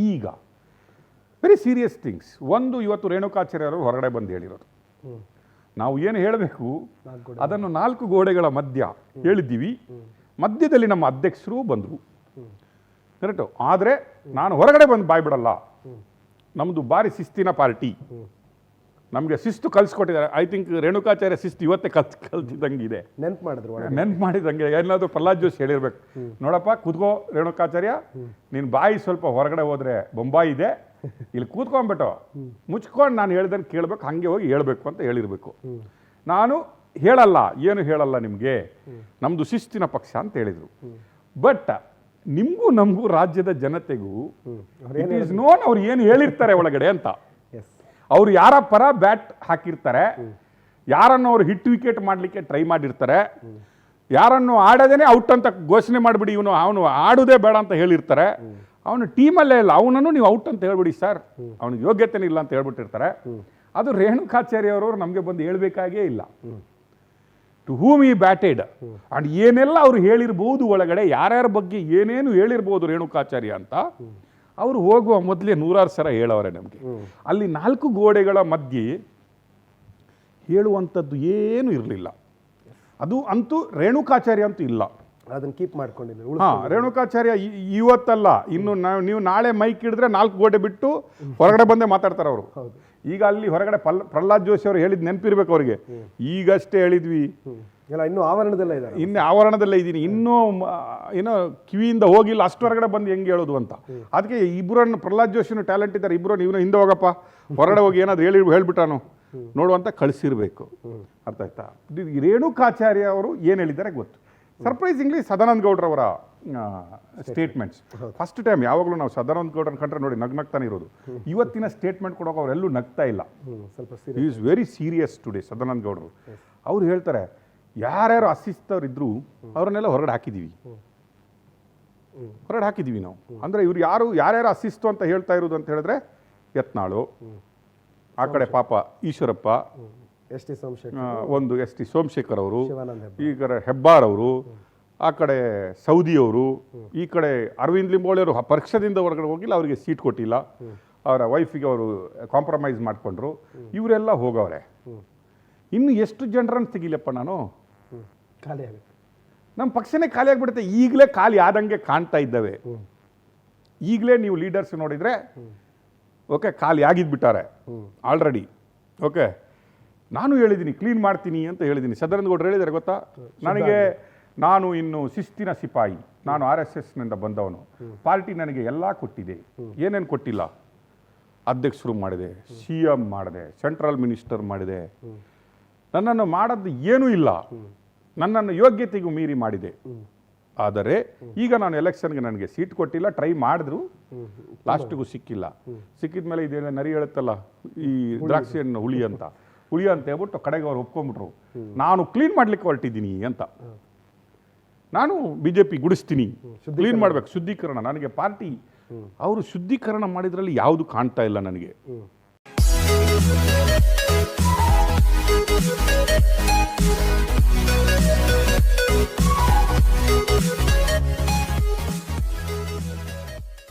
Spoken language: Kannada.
ಈಗ ವೆರಿ ಸೀರಿಯಸ್ ಥಿಂಗ್ಸ್. ಒಂದು, ಇವತ್ತು ರೇಣುಕಾಚಾರ್ಯ ಅವರು ಹೊರಗಡೆ ಬಂದು ಹೇಳಿರೋದು, ನಾವು ಏನು ಹೇಳಬೇಕು ಅದನ್ನು 4 ಗೋಡೆಗಳ ಮಧ್ಯ ಹೇಳಿದ್ದೀವಿ. ಮಧ್ಯದಲ್ಲಿ ನಮ್ಮ ಅಧ್ಯಕ್ಷರು ಬಂದರು, ಕರೆಕ್ಟು. ಆದರೆ ನಾನು ಹೊರಗಡೆ ಬಂದು ಬಾಯ್ಬಿಡಲ್ಲ, ನಮ್ಮದು ಭಾರಿ ಶಿಸ್ತಿನ ಪಾರ್ಟಿ, ನಮಗೆ ಶಿಸ್ತು ಕಲಿಸ್ಕೊಟ್ಟಿದ್ದಾರೆ. ಐ ಥಿಂಕ್ ರೇಣುಕಾಚಾರ್ಯ ಶಿಸ್ತು ಇವತ್ತೇ ಕಲ್ತಿದ್ದಂಗಿದೆ, ನೆನ್ಪು ಮಾಡಿದಂಗೆ. ಏನಾದರೂ ಪ್ರಹ್ಲಾದ್ ಜೋಶಿ ಹೇಳಿರ್ಬೇಕು, ನೋಡಪ್ಪ ಕೂತ್ಕೋ ರೇಣುಕಾಚಾರ್ಯ, ನಿನ್ನ ಬಾಯಿ ಸ್ವಲ್ಪ ಹೊರಗಡೆ ಹೋದರೆ ಬೊಂಬಾಯಿ ಇದೆ, ಇಲ್ಲಿ ಕೂತ್ಕೊಂಡ್ಬಿಟ್ಟು ಮುಚ್ಕೊಂಡು ನಾನು ಹೇಳ್ದಂಗೆ ಕೇಳಬೇಕು, ಹಾಗೆ ಹೋಗಿ ಹೇಳ್ಬೇಕು ಅಂತ ಹೇಳಿರ್ಬೇಕು. ನಾನು ಹೇಳಲ್ಲ, ಏನು ಹೇಳಲ್ಲ ನಿಮಗೆ, ನಮ್ಮದು ಶಿಸ್ತಿನ ಪಕ್ಷ ಅಂತ ಹೇಳಿದರು. ಬಟ್ ನಿಮಗೂ ನಮಗೂ ರಾಜ್ಯದ ಜನತೆಗೂ ಇಟ್ ಈಸ್ ನೋನ್ ಅವ್ರು ಏನು ಹೇಳಿರ್ತಾರೆ ಒಳಗಡೆ ಅಂತ. ಅವ್ರು ಯಾರ ಪರ ಬ್ಯಾಟ್ ಹಾಕಿರ್ತಾರೆ, ಯಾರನ್ನು ಅವ್ರು ಹಿಟ್ ವಿಕೆಟ್ ಮಾಡಲಿಕ್ಕೆ ಟ್ರೈ ಮಾಡಿರ್ತಾರೆ, ಯಾರನ್ನು ಆಡೋದೇನೆ ಔಟ್ ಅಂತ ಘೋಷಣೆ ಮಾಡಿಬಿಡಿ, ಅವನು ಆಡೋದೇ ಬೇಡ ಅಂತ ಹೇಳಿರ್ತಾರೆ. ಅವನು ಟೀಮಲ್ಲೇ ಇಲ್ಲ, ಅವನನ್ನು ನೀವು ಔಟ್ ಅಂತ ಹೇಳ್ಬಿಡಿ ಸರ್, ಅವನಿಗೆ ಯೋಗ್ಯತೆನೇ ಇಲ್ಲ ಅಂತ ಹೇಳ್ಬಿಟ್ಟಿರ್ತಾರೆ. ಅದು ರೇಣುಕಾಚಾರ್ಯ ಅವರು ನಮಗೆ ಬಂದು ಹೇಳ್ಬೇಕಾಗೇ ಇಲ್ಲ. ಟು ಹೂಮ್ ಈ ಬ್ಯಾಟೆಡ್ ಅಂಡ್ ಏನೆಲ್ಲ ಅವ್ರು ಹೇಳಿರ್ಬೋದು ಒಳಗಡೆ, ಯಾರ್ಯಾರ ಬಗ್ಗೆ ಏನೇನು ಹೇಳಿರ್ಬೋದು ರೇಣುಕಾಚಾರ್ಯ ಅಂತ ಅವರು ಹೋಗುವ ಮೊದಲೇ 100 ಸಲ ಹೇಳೋರೆ ನಮಗೆ. ಅಲ್ಲಿ 4 ಗೋಡೆಗಳ ಮಧ್ಯೆ ಹೇಳುವಂಥದ್ದು ಏನೂ ಇರಲಿಲ್ಲ. ಅದು ಅಂತೂ ರೇಣುಕಾಚಾರ್ಯ ಅಂತೂ ಇಲ್ಲ, ಅದನ್ನು ಕೀಪ್ ಮಾಡ್ಕೊಂಡಿದ್ರು. ರೇಣುಕಾಚಾರ್ಯ ಇವತ್ತಲ್ಲ, ಇನ್ನು ನೀವು ನಾಳೆ ಮೈಕ್ ಹಿಡಿದ್ರೆ 4 ಗೋಡೆ ಬಿಟ್ಟು ಹೊರಗಡೆ ಬಂದೇ ಮಾತಾಡ್ತಾರೆ ಅವರು. ಈಗ ಅಲ್ಲಿ ಹೊರಗಡೆ ಪ್ರಹ್ಲಾದ್ ಜೋಶಿ ಅವರು ಹೇಳಿದ್ ನೆನಪಿರ್ಬೇಕು ಅವ್ರಿಗೆ, ಈಗಷ್ಟೇ ಹೇಳಿದ್ವಿ, ಇನ್ನೂ ಆವರಣದಲ್ಲೇ ಇದೆ, ಇನ್ನು ಆವರಣದಲ್ಲೇ ಇದ್ದೀನಿ, ಇನ್ನೂ ಏನೋ ಕಿವಿಯಿಂದ ಹೋಗಿಲ್ಲ, ಅಷ್ಟು ಹೊರಗಡೆ ಬಂದು ಹೆಂಗೆ ಹೇಳೋದು ಅಂತ. ಅದಕ್ಕೆ ಇಬ್ಬರನ್ನು, ಪ್ರಹ್ಲಾದ್ ಜೋಶಿನೂ ಟ್ಯಾಲೆಂಟ್ ಇದ್ದಾರೆ, ಇಬ್ಬರು ಇವನು ಹಿಂದೆ ಹೋಗಪ್ಪ, ಹೊರಗಡೆ ಹೋಗಿ ಏನಾದ್ರು ಹೇಳ್ಬಿಟ್ಟಾನು ನೋಡುವಂತ ಕಳಿಸಿರ್ಬೇಕು. ಅರ್ಥ ಆಯ್ತಾ? ರೇಣುಕಾಚಾರ್ಯ ಅವರು ಏನು ಹೇಳಿದ್ದಾರೆ ಗೊತ್ತು. ಸರ್ಪ್ರೈಸಿಂಗ್ಲಿ ಸದಾನಂದ ಗೌಡ್ರವರ ಸ್ಟೇಟ್ಮೆಂಟ್ಸ್ ಫಸ್ಟ್ ಟೈಮ್, ಯಾವಾಗಲೂ ನಾವು ಸದಾನಂದ ಗೌಡ್ರನ್ನ ಕಂಡ್ರೆ ನೋಡಿ ನಗ್ನಗ್ತಾನೆ ಇರೋದು. ಇವತ್ತಿನ ಸ್ಟೇಟ್ಮೆಂಟ್ ಕೊಡೋಕೆ ಅವರೆಲ್ಲೂ ನಗ್ತಾ ಇಲ್ಲ. He is very serious today Sadananda ಗೌಡರು. ಅವ್ರು ಹೇಳ್ತಾರೆ, ಯಾರ್ಯಾರು ಅಶಿಸ್ತವ್ರಿದ್ರು ಅವ್ರನ್ನೆಲ್ಲ ಹೊರಗಡೆ ಹಾಕಿದ್ದೀವಿ ನಾವು. ಅಂದರೆ ಇವ್ರು ಯಾರ್ಯಾರು ಅಶಿಸ್ತು ಅಂತ ಹೇಳ್ತಾ ಇರೋದು ಅಂತ ಹೇಳಿದ್ರೆ, ಯತ್ನಾಳು, ಆ ಕಡೆ ಪಾಪ ಈಶ್ವರಪ್ಪ, ಒಂದು ಎಸ್ ಟಿ ಸೋಮಶೇಖರ್ ಅವರು, ಈ ಕಡೆ ಹೆಬ್ಬಾರ್ ಅವರು, ಆ ಕಡೆ ಸೌದಿಯವರು, ಈ ಕಡೆ ಅರವಿಂದ್ ಲಿಂಬೋಳಿ ಅವರು ಪಕ್ಷದಿಂದ ಹೊರಗಡೆ ಹೋಗಿಲ್ಲ, ಅವರಿಗೆ ಸೀಟ್ ಕೊಟ್ಟಿಲ್ಲ, ಅವರ ವೈಫಿಗೆ ಅವರು ಕಾಂಪ್ರಮೈಸ್ ಮಾಡಿಕೊಂಡ್ರು. ಇವರೆಲ್ಲ ಹೋಗವ್ರೆ. ಇನ್ನು ಎಷ್ಟು ಜನರನ್ನು ತೆಗಿಲಪ್ಪ ನಾನು, ಖಾಲಿ ಆಗುತ್ತೆ, ನಮ್ಮ ಪಕ್ಷನೇ ಖಾಲಿ ಆಗಿಬಿಡುತ್ತೆ. ಈಗಲೇ ಖಾಲಿ ಆದಂಗೆ ಕಾಣ್ತಾ ಇದ್ದಾವೆ. ಈಗಲೇ ನೀವು ಲೀಡರ್ಸ್ ನೋಡಿದರೆ ಓಕೆ ಖಾಲಿ ಆಗಿದ್ಬಿಟ್ಟಾರೆ ಆಲ್ರೆಡಿ. ಓಕೆ, ನಾನು ಹೇಳಿದ್ದೀನಿ ಕ್ಲೀನ್ ಮಾಡ್ತೀನಿ ಅಂತ ಹೇಳಿದ್ದೀನಿ. ಸದಾನಂದ ಗೌಡರು ಹೇಳಿದ್ದಾರೆ ಗೊತ್ತಾ, ನಾನು ಇನ್ನು ಶಿಸ್ತಿನ ಸಿಪಾಯಿ, ನಾನು RSSನಿಂದ ಬಂದವನು, ಪಾರ್ಟಿ ನನಗೆ ಎಲ್ಲ ಕೊಟ್ಟಿದೆ. ಏನೇನು ಕೊಟ್ಟಿಲ್ಲ? ಅಧ್ಯಕ್ಷರು ಮಾಡಿದೆ, CM ಮಾಡಿದೆ, ಸೆಂಟ್ರಲ್ ಮಿನಿಸ್ಟರ್ ಮಾಡಿದೆ, ನನ್ನನ್ನು ಮಾಡೋದು ಏನೂ ಇಲ್ಲ, ನನ್ನನ್ನು ಯೋಗ್ಯತೆಗೂ ಮೀರಿ ಮಾಡಿದೆ. ಆದರೆ ಈಗ ನಾನು ಎಲೆಕ್ಷನ್ಗೆ ನನಗೆ ಸೀಟ್ ಕೊಟ್ಟಿಲ್ಲ, ಟ್ರೈ ಮಾಡಿದ್ರು, ಲಾಸ್ಟಿಗೂ ಸಿಕ್ಕಿಲ್ಲ. ಸಿಕ್ಕಿದ ಮೇಲೆ ಇದೇನು ನರಿ ಹೇಳುತ್ತಲ್ಲ, ಈ ದ್ರಾಕ್ಷಿ ಹಣ್ಣು ಹುಳಿ ಅಂತ ಹೇಳ್ಬಿಟ್ಟು ಕಡೆಗೆ ಅವ್ರು ಒಪ್ಕೊಂಡ್ಬಿಟ್ರು, ನಾನು ಕ್ಲೀನ್ ಮಾಡ್ಲಿಕ್ಕೆ ಹೊರಟಿದ್ದೀನಿ ಅಂತ. ನಾನು BJP ಗುಡಿಸ್ತೀನಿ, ಕ್ಲೀನ್ ಮಾಡ್ಬೇಕು, ಶುದ್ಧೀಕರಣ. ನನಗೆ ಪಾರ್ಟಿ ಅವರು ಶುದ್ಧೀಕರಣ ಮಾಡಿದ್ರಲ್ಲಿ ಯಾವುದು ಕಾಣ್ತಾ ಇಲ್ಲ ನನಗೆ.